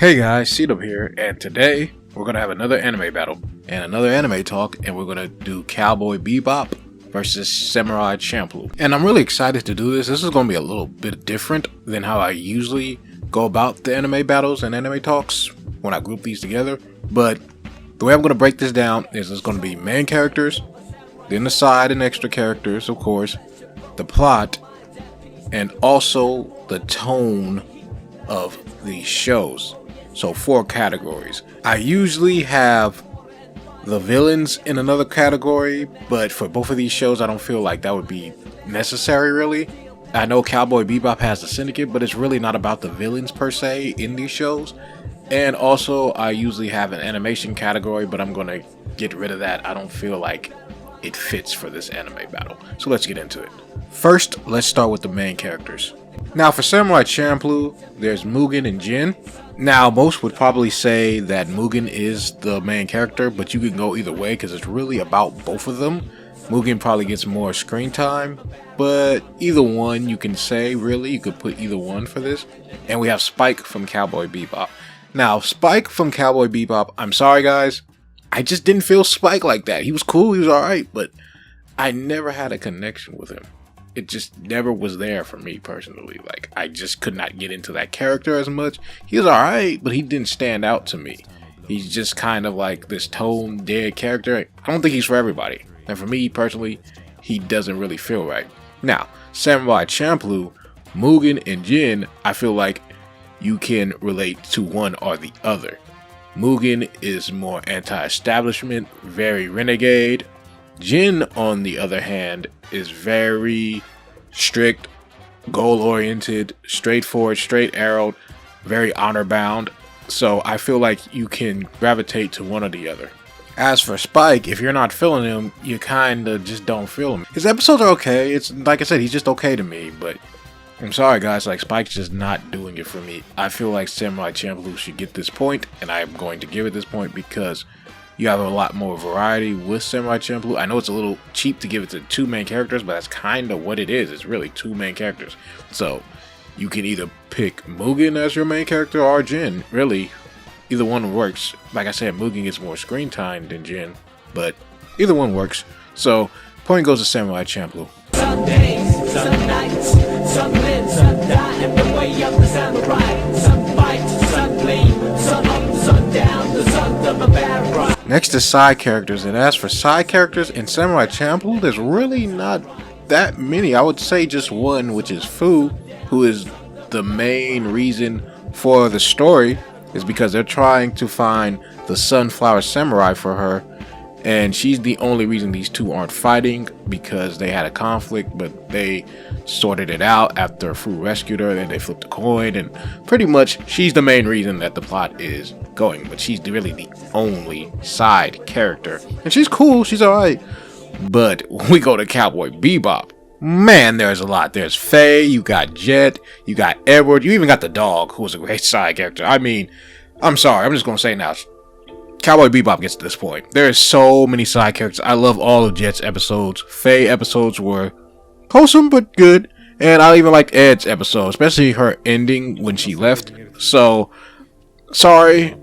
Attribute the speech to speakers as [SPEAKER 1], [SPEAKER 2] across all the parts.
[SPEAKER 1] Hey guys, Cedo here, and today we're gonna have another anime battle and another anime talk, and we're gonna do Cowboy Bebop versus Samurai Champloo. And I'm really excited to do this. This is gonna be a little bit different than how I usually go about the anime battles and anime talks when I group these together. But the way I'm gonna break this down is it's gonna be main characters, then the side and extra characters, of course, the plot, and also the tone of these shows. So 4 categories. I usually have the villains in another category, but for both of these shows I don't feel like that would be necessary really. I know Cowboy Bebop has the Syndicate, but it's really not about the villains per se in these shows. And also I usually have an animation category, but I'm gonna get rid of that. I don't feel like it fits for this anime battle. So let's get into it. First, let's start with the main characters. Now for Samurai Champloo, there's Mugen and Jin. Now most would probably say that Mugen is the main character, but you can go either way because it's really about both of them. Mugen probably gets more screen time, but either one you can say, really, you could put either one for this. And we have Spike from Cowboy Bebop. Now Spike from Cowboy Bebop, I'm sorry guys, I just didn't feel Spike like that. He was cool, he was alright, but I never had a connection with him. It just never was there for me personally. Like, I just could not get into that character as much. He was alright, but he didn't stand out to me. He's just kind of like this tone dead character. I don't think he's for everybody. And for me personally, he doesn't really feel right. Now, Samurai Champloo, Mugen, and Jin, I feel like you can relate to one or the other. Mugen is more anti-establishment, very renegade. Jin, on the other hand, is very strict, goal-oriented, straightforward, straight-arrowed, very honor-bound. So I feel like you can gravitate to one or the other. As for Spike, if you're not feeling him, you kinda just don't feel him. His episodes are okay. It's like I said, he's just okay to me, but I'm sorry guys, like Spike's just not doing it for me. I feel like Samurai Champloo should get this point, and I'm going to give it this point because you have a lot more variety with Samurai Champloo. I know it's a little cheap to give it to 2 main characters, but that's kind of what it is. It's really 2 main characters. So you can either pick Mugen as your main character or Jin. Really, either one works. Like I said, Mugen gets more screen time than Jin, but either one works. So point goes to Samurai Champloo.
[SPEAKER 2] Some days, some nights, some live, some die, and the way of the samurai. Some fight, some bleed, some up, some down, the sons of a bad ride.
[SPEAKER 1] Next is side characters, and as for side characters in Samurai Champloo, there's really not that many. I would say just one, which is Fu, who is the main reason for the story, is because they're trying to find the Sunflower Samurai for her, and she's the only reason these two aren't fighting, because they had a conflict, but they sorted it out after Fu rescued her, then they flipped a coin, and pretty much she's the main reason that the plot is going, but she's really the only side character. And she's cool, she's alright. But when we go to Cowboy Bebop, man, there's a lot. There's Faye, you got Jet, you got Edward, you even got the dog, who was a great side character. I mean, I'm sorry, I'm just gonna say now, Cowboy Bebop gets to this point. There's so many side characters. I love all of Jet's episodes. Faye episodes were wholesome but good. And I even liked Ed's episode, especially her ending when she left. So, sorry,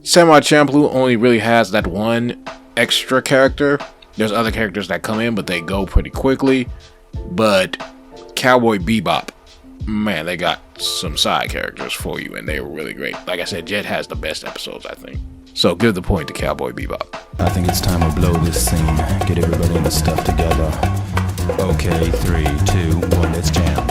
[SPEAKER 1] Samurai Champloo only really has that one extra character. There's other characters that come in, but they go pretty quickly. But Cowboy Bebop, man, they got some side characters for you, and they were really great. Like I said, Jet has the best episodes, I think. So give the point to Cowboy Bebop.
[SPEAKER 3] I think it's time to blow this scene. Get everybody in the stuff together. Okay, 3, 2, 1, let's jam.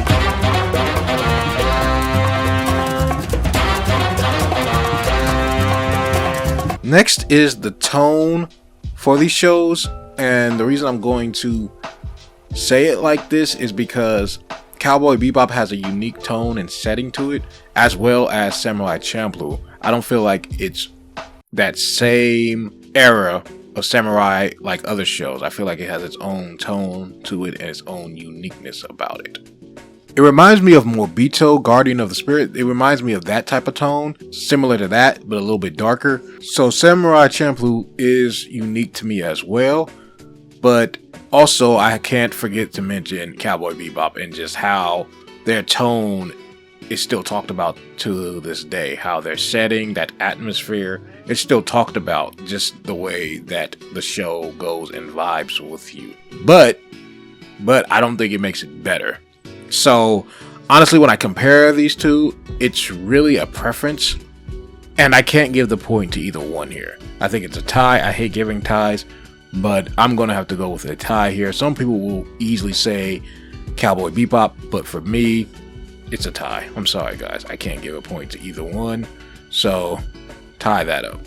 [SPEAKER 1] Next is the tone for these shows, and the reason I'm going to say it like this is because Cowboy Bebop has a unique tone and setting to it, as well as Samurai Champloo. I don't feel like it's that same era of samurai like other shows. I feel like it has its own tone to it and its own uniqueness about it. It reminds me of Morbito, Guardian of the Spirit. It reminds me of that type of tone, similar to that, but a little bit darker. So Samurai Champloo is unique to me as well, but also I can't forget to mention Cowboy Bebop and just how their tone is still talked about to this day. How their setting, that atmosphere, it's still talked about, just the way that the show goes and vibes with you. But I don't think it makes it better. So honestly, when I compare these two, it's really a preference, and I can't give the point to either one here. I think it's a tie. I hate giving ties, but I'm gonna have to go with a tie here. Some people will easily say Cowboy Bebop, but for me, it's a tie. I'm sorry guys, I can't give a point to either one, so tie that up.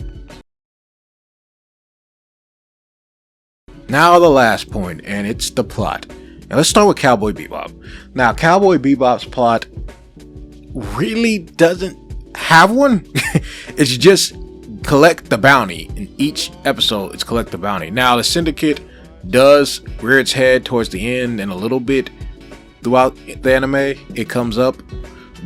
[SPEAKER 1] Now the last point, and it's the plot. Now let's start with Cowboy Bebop. Now Cowboy Bebop's plot really doesn't have one. It's just collect the bounty. In each episode, it's collect the bounty. Now the Syndicate does rear its head towards the end, and a little bit throughout the anime it comes up,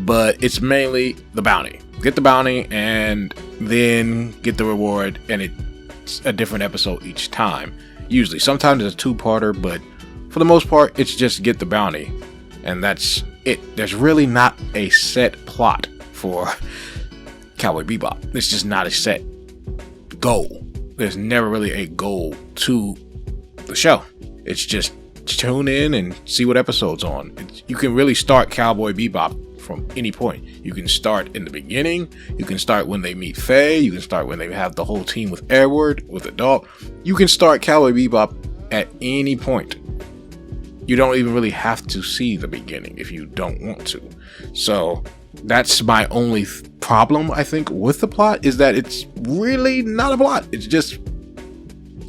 [SPEAKER 1] but it's mainly the bounty. Get the bounty and then get the reward, and it's a different episode each time. Usually, sometimes it's a two-parter, but for the most part, it's just get the bounty, and that's it. There's really not a set plot for Cowboy Bebop. It's just not a set goal. There's never really a goal to the show. It's just tune in and see what episode's on. You can really start Cowboy Bebop from any point. You can start in the beginning. You can start when they meet Faye. You can start when they have the whole team with Edward, with Adult. You can start Cowboy Bebop at any point. You don't even really have to see the beginning if you don't want to. So that's my only problem, I think, with the plot, is that it's really not a plot. It's just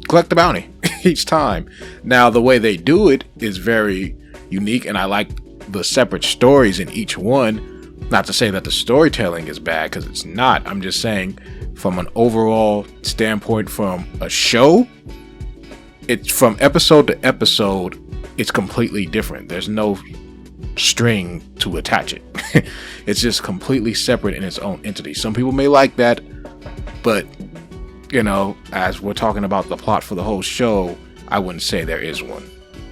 [SPEAKER 1] collect the bounty each time. Now, the way they do it is very unique, and I like the separate stories in each one. Not to say that the storytelling is bad, because it's not. I'm just saying from an overall standpoint, from a show, it's from episode to episode, it's completely different. There's no string to attach it. It's just completely separate in its own entity. Some people may like that, but you know, as we're talking about the plot for the whole show, I wouldn't say there is one.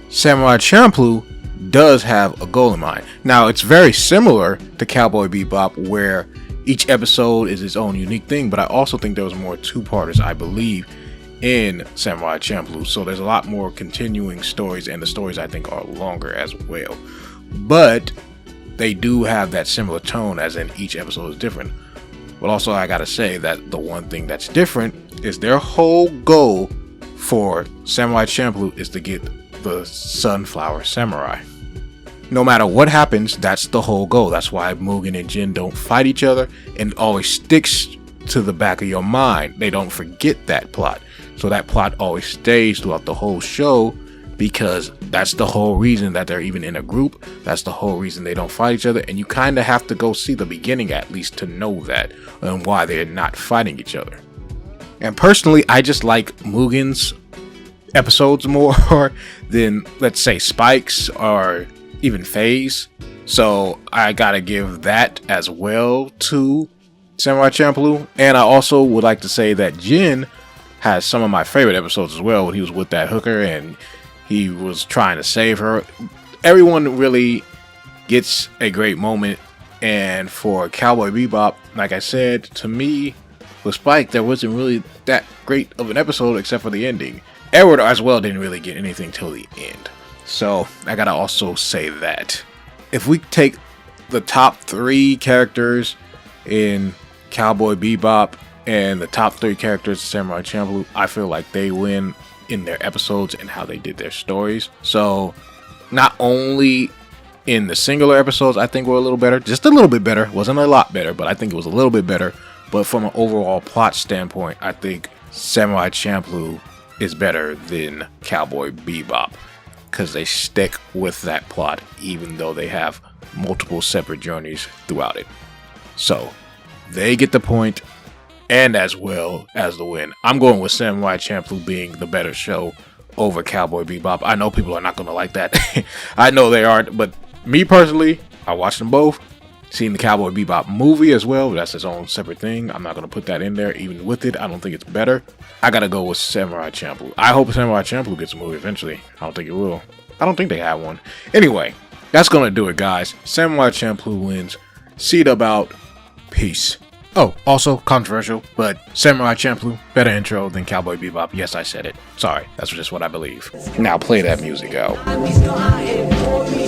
[SPEAKER 1] Samurai Champloo does have a goal in mind. Now, it's very similar to Cowboy Bebop, where each episode is its own unique thing, but I also think there was more two-parters, I believe, in Samurai Champloo. So there's a lot more continuing stories, and the stories I think are longer as well. But they do have that similar tone, as in each episode is different. But also, I gotta say that the one thing that's different is their whole goal for Samurai Champloo is to get the Sunflower Samurai. No matter what happens, that's the whole goal. That's why Mugen and Jin don't fight each other, and it always sticks to the back of your mind. They don't forget that plot. So that plot always stays throughout the whole show, because that's the whole reason that they're even in a group. That's the whole reason they don't fight each other, and you kind of have to go see the beginning at least to know that and why they're not fighting each other. And personally, I just like Mugen's episodes more than, let's say, Spike's or even Faye's. So I gotta give that as well to Samurai Champloo. And I also would like to say that Jin has some of my favorite episodes as well, when he was with that hooker and he was trying to save her. Everyone really gets a great moment. And for Cowboy Bebop, like I said, to me, with Spike, there wasn't really that great of an episode except for the ending. Edward as well didn't really get anything till the end. So I gotta also say that. If we take the top 3 characters in Cowboy Bebop and the top 3 characters in Samurai Champloo, I feel like they win in their episodes and how they did their stories. So not only in the singular episodes, I think were a little better, just a little bit better. Wasn't a lot better, but I think it was a little bit better. But from an overall plot standpoint, I think Samurai Champloo is better than Cowboy Bebop, because they stick with that plot even though they have multiple separate journeys throughout it. So they get the point, and as well as the win. I'm going with Samurai Champloo being the better show over Cowboy Bebop. I know people are not going to like that. I know they aren't, but me personally, I watched them both. Seen the Cowboy Bebop movie as well, but that's its own separate thing. I'm not going to put that in there. Even with it, I don't think it's better. I got to go with Samurai Champloo. I hope Samurai Champloo gets a movie eventually. I don't think it will. I don't think they have one. Anyway, that's going to do it, guys. Samurai Champloo wins. See about peace. Oh, also controversial, but Samurai Champloo, better intro than Cowboy Bebop. Yes, I said it. Sorry, that's just what I believe. Now play that music out.
[SPEAKER 2] He's not out here for me.